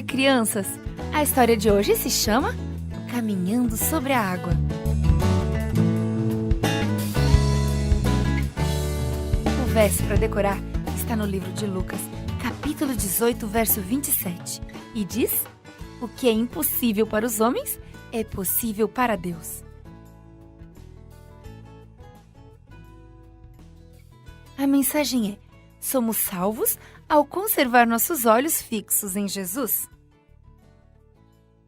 crianças! A história de hoje se chama Caminhando sobre a Água. O verso para decorar está no livro de Lucas, capítulo 18, verso 27, e diz: o que é impossível para os homens é possível para Deus. A mensagem é: somos salvos ao conservar nossos olhos fixos em Jesus.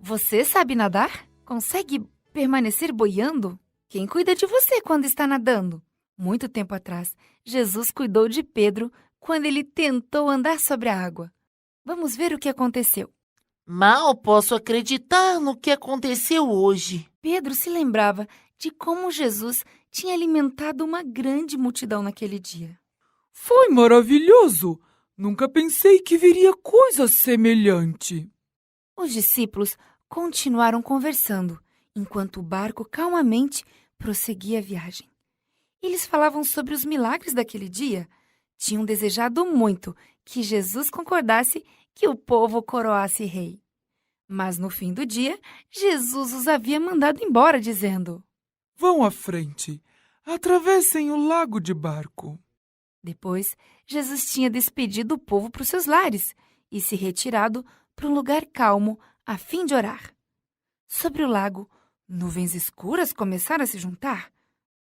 Você sabe nadar? Consegue permanecer boiando? Quem cuida de você quando está nadando? Muito tempo atrás, Jesus cuidou de Pedro quando ele tentou andar sobre a água. Vamos ver o que aconteceu. Mal posso acreditar no que aconteceu hoje. Pedro se lembrava de como Jesus tinha alimentado uma grande multidão naquele dia. Foi maravilhoso! Nunca pensei que veria coisa semelhante. Os discípulos continuaram conversando, enquanto o barco calmamente prosseguia a viagem. Eles falavam sobre os milagres daquele dia. Tinham desejado muito que Jesus concordasse que o povo coroasse rei. Mas no fim do dia, Jesus os havia mandado embora, dizendo: Vão à frente, atravessem o lago de barco. Depois, Jesus tinha despedido o povo para os seus lares e se retirado para um lugar calmo a fim de orar. Sobre o lago, nuvens escuras começaram a se juntar.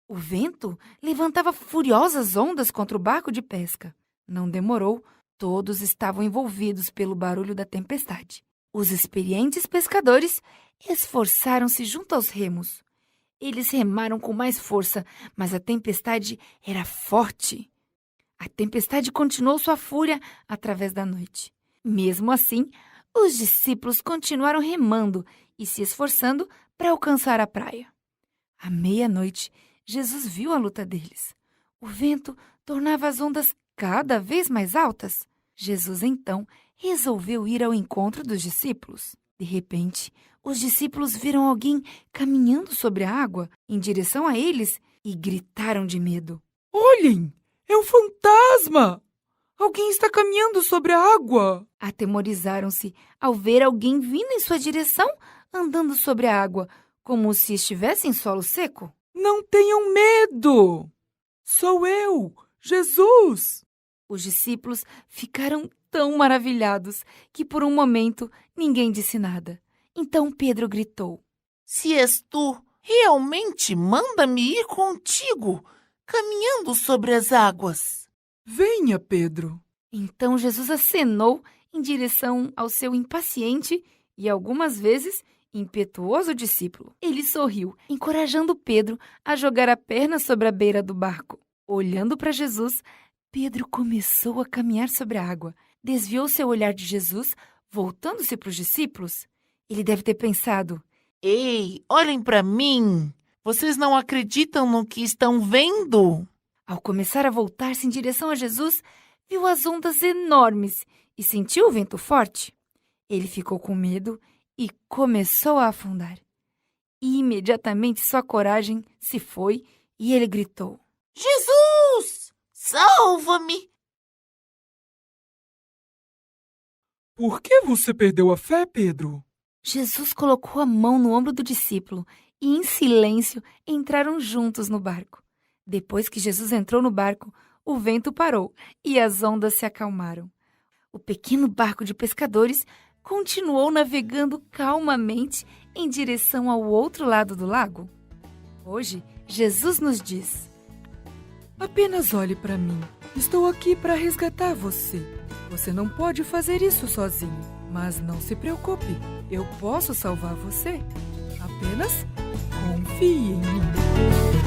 O vento levantava furiosas ondas contra o barco de pesca. Não demorou, todos estavam envolvidos pelo barulho da tempestade. Os experientes pescadores esforçaram-se junto aos remos. Eles remaram com mais força, mas a tempestade era forte. A tempestade continuou sua fúria através da noite. Mesmo assim, os discípulos continuaram remando e se esforçando para alcançar a praia. À meia-noite, Jesus viu a luta deles. O vento tornava as ondas cada vez mais altas. Jesus, então, resolveu ir ao encontro dos discípulos. De repente, os discípulos viram alguém caminhando sobre a água em direção a eles e gritaram de medo. Olhem! É um fantasma! Alguém está caminhando sobre a água! Atemorizaram-se ao ver alguém vindo em sua direção, andando sobre a água, como se estivesse em solo seco. Não tenham medo! Sou eu, Jesus! Os discípulos ficaram tão maravilhados que por um momento ninguém disse nada. Então Pedro gritou: Se és tu, realmente manda-me ir contigo, caminhando sobre as águas. Venha, Pedro. Então Jesus acenou em direção ao seu impaciente e algumas vezes impetuoso discípulo. Ele sorriu, encorajando Pedro a jogar a perna sobre a beira do barco. Olhando para Jesus, Pedro começou a caminhar sobre a água. Desviou seu olhar de Jesus, voltando-se para os discípulos. Ele deve ter pensado: Ei, olhem para mim! Vocês não acreditam no que estão vendo? Ao começar a voltar-se em direção a Jesus, viu as ondas enormes e sentiu o vento forte. Ele ficou com medo e começou a afundar. Imediatamente sua coragem se foi e ele gritou: Jesus, salva-me! Por que você perdeu a fé, Pedro? Jesus colocou a mão no ombro do discípulo e, em silêncio, entraram juntos no barco. Depois que Jesus entrou no barco, o vento parou e as ondas se acalmaram. O pequeno barco de pescadores continuou navegando calmamente em direção ao outro lado do lago. Hoje, Jesus nos diz: Apenas olhe para mim. Estou aqui para resgatar você. Você não pode fazer isso sozinho, mas não se preocupe. Eu posso salvar você. Apenas confie em mim.